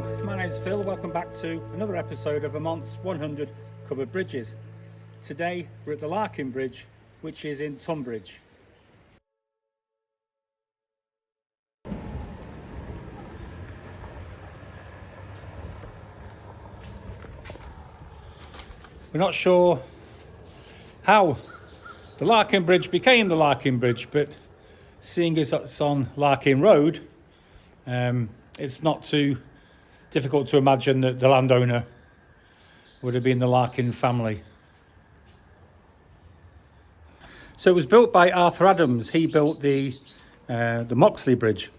Hello, my name is Phil. Welcome back to another episode of Vermont's 100 Covered Bridges. Today we're at the Larkin Bridge, which is in Tunbridge. We're not sure how the Larkin Bridge became the Larkin Bridge, but seeing as it's on Larkin Road, it's not too difficult to imagine that the landowner would have been the Larkin family. So it was built by Arthur Adams. He built the Moxley Bridge,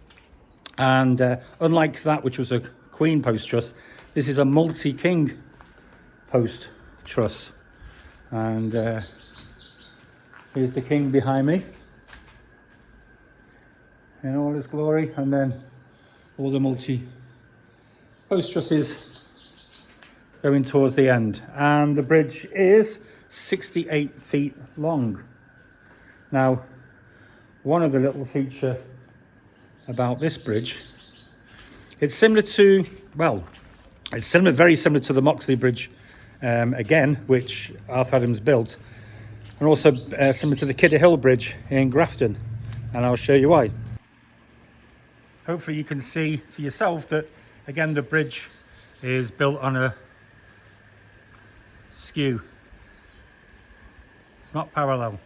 and unlike that, which was a Queen post truss, this is a multi-king post truss. And here's the king behind me in all his glory, and then all the post trusses going towards the end. And the bridge is 68 feet long. Now, one other little feature about this bridge, it's similar to, very similar to the Moxley Bridge, again, which Arthur Adams built, and also similar to the Kidder Hill Bridge in Grafton, and I'll show you why. Hopefully you can see for yourself that, again, the bridge is built on a skew. It's not parallel.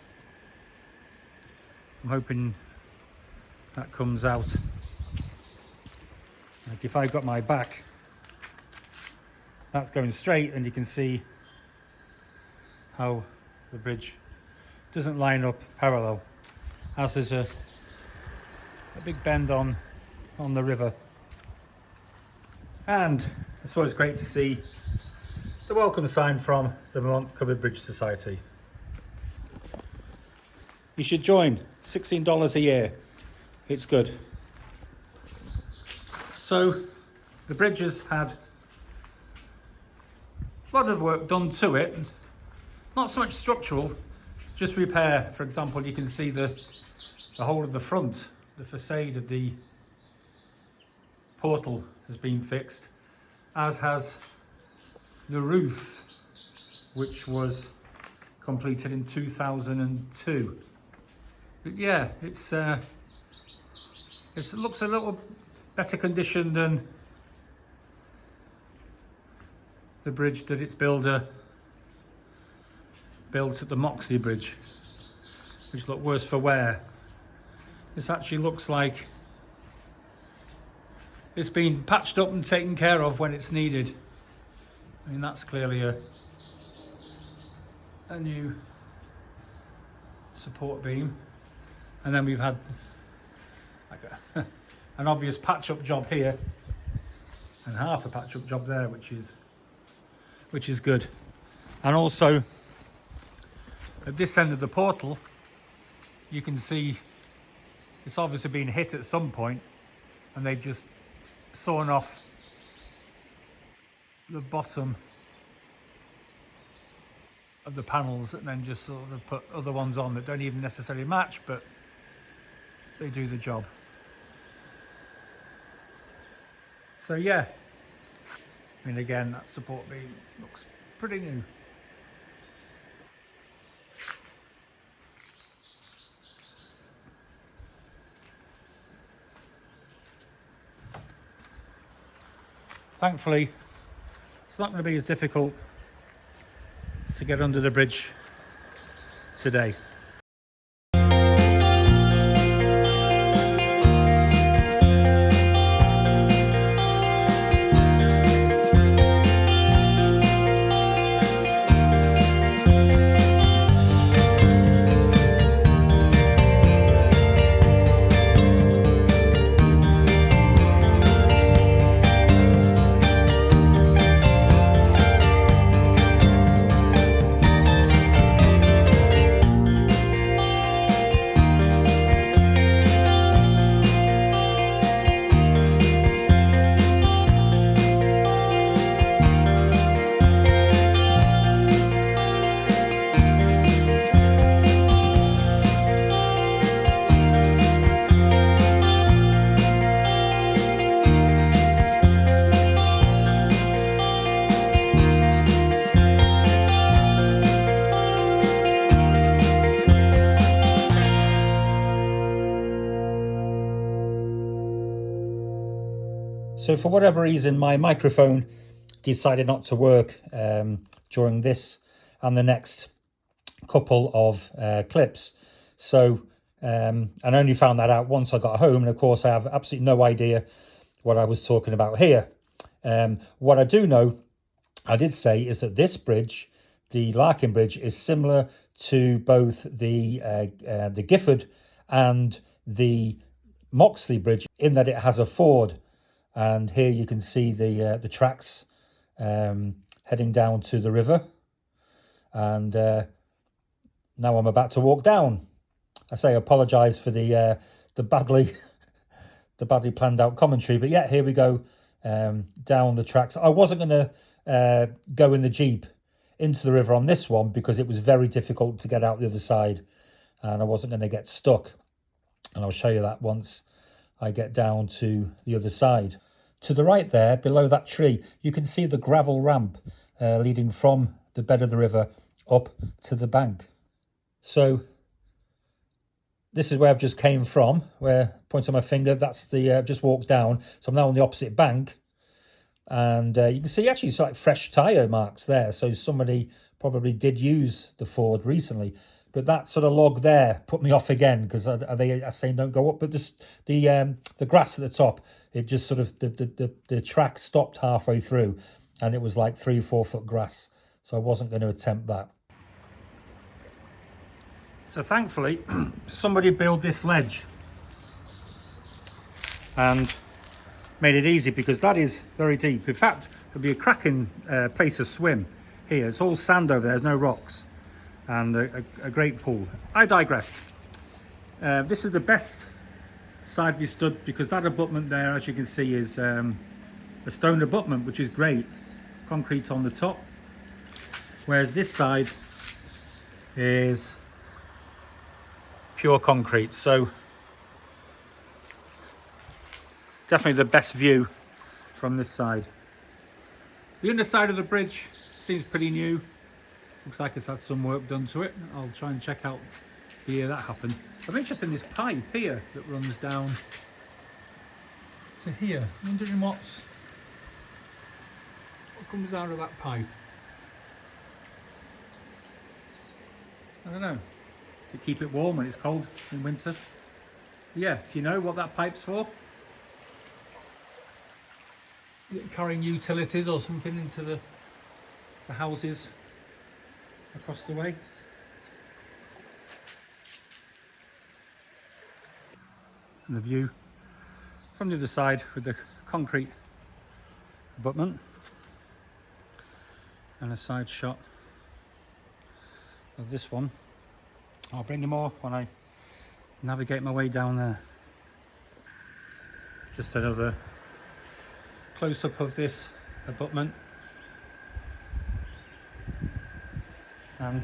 I'm hoping that comes out. Like if I've got my back, that's going straight, and you can see how the bridge doesn't line up parallel, as there's a big bend on the river. And it's always great to see the welcome sign from the Vermont Covered Bridge Society. You should join, $16 a year. It's good. So the bridge has had a lot of work done to it. Not so much structural, just repair. For example, you can see the whole of the front, the facade of the portal has been fixed, as has the roof, which was completed in 2002. But yeah, it looks a little better condition than the bridge that its builder built at the Moxley Bridge, which looked worse for wear. This actually looks like it's been patched up and taken care of when it's needed. I mean, that's clearly a new support beam. And then we've had like an obvious patch-up job here, and half a patch-up job there, which is good. And also at this end of the portal, you can see it's obviously been hit at some point, and they've just sawn off the bottom of the panels and then just sort of put other ones on that don't even necessarily match, but they do the job. So yeah, I mean, again, that support beam looks pretty new. Thankfully, it's not going to be as difficult to get under the bridge today. So for whatever reason, my microphone decided not to work during this and the next couple of clips. So and I only found that out once I got home, and of course I have absolutely no idea what I was talking about here. What I do know, I did say, is that this bridge, the Larkin Bridge, is similar to both the Gifford and the Moxley Bridge in that it has a ford. And here you can see the tracks heading down to the river. And now I'm about to walk down. I say I apologise for the badly planned out commentary, but yeah, here we go down the tracks. I wasn't going to go in the Jeep into the river on this one because it was very difficult to get out the other side, and I wasn't going to get stuck. And I'll show you that once I get down to the other side. To the right there, below that tree, you can see the gravel ramp leading from the bed of the river up to the bank. So this is where I've just came from, where pointing my finger, that's the just walked down. So I'm now on the opposite bank, and you can see actually it's like fresh tyre marks there. So somebody probably did use the ford recently. But that sort of log there put me off again because they are saying don't go up. But the grass at the top, it just sort of the track stopped halfway through, and it was like 3 or 4 foot grass. So I wasn't going to attempt that. So thankfully, somebody built this ledge and made it easy because that is very deep. In fact, there'll be a cracking place to swim here. It's all sand over there, there's no rocks, and a great pool. I digressed. This is the best side we stood because that abutment there, as you can see, is a stone abutment, which is great. Concrete on the top. Whereas this side is pure concrete, so definitely the best view from this side. The underside of the bridge seems pretty new. Looks like it's had some work done to it. I'll try and check out the year that happened. I'm interested in this pipe here that runs down to here. I'm wondering what comes out of that pipe. I don't know. To keep it warm when it's cold in winter. Yeah, if you know what that pipe's for. Is it carrying utilities or something into the houses across the way? And the view from the other side with the concrete abutment. And a side shot of this one. I'll bring you more when I navigate my way down there. Just another close-up of this abutment. And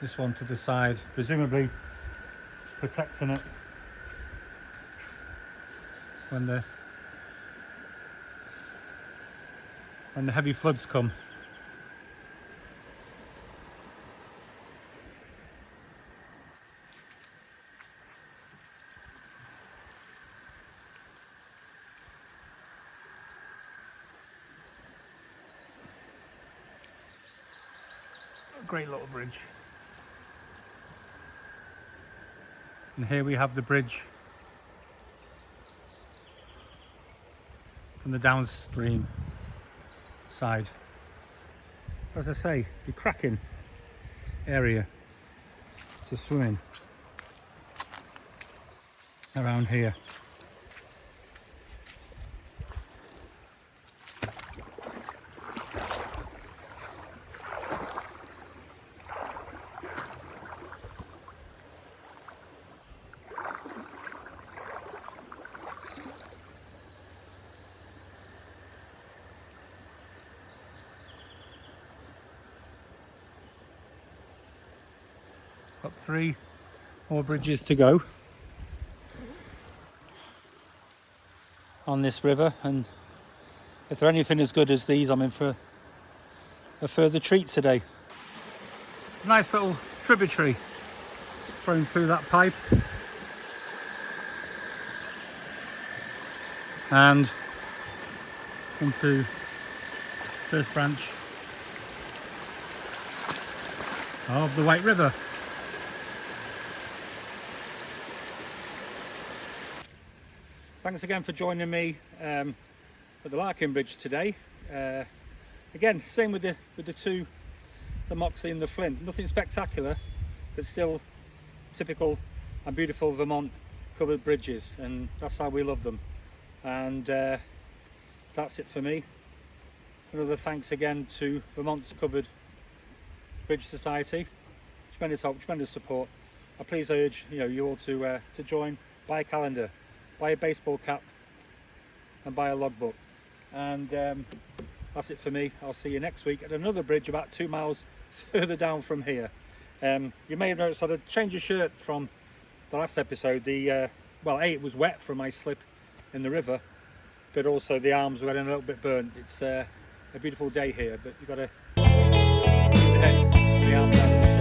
this one to the side, presumably protecting it when the heavy floods come. Great little bridge. And here we have the bridge from the downstream side. As I say, the cracking area to swim in around here. Got 3 more bridges to go on this river, and if they're anything as good as these, I'm in for a further treat today. Nice little tributary flowing through that pipe. and into first branch of the White River. Thanks again for joining me at the Larkin Bridge today. Again, same with the two, the Moxley and the Flint. Nothing spectacular, but still typical and beautiful Vermont covered bridges, and that's how we love them. And that's it for me. Another thanks again to Vermont's Covered Bridge Society. Tremendous help, tremendous support. I please urge you all to join, buy a calendar, buy a baseball cap, and buy a logbook. And that's it for me. I'll see you next week at another bridge about 2 miles further down from here. You may have noticed I had a change of shirt from the last episode. Well, it was wet from my slip in the river, but also the arms were getting a little bit burnt. It's a beautiful day here, but you've got to keep the head and the arms out.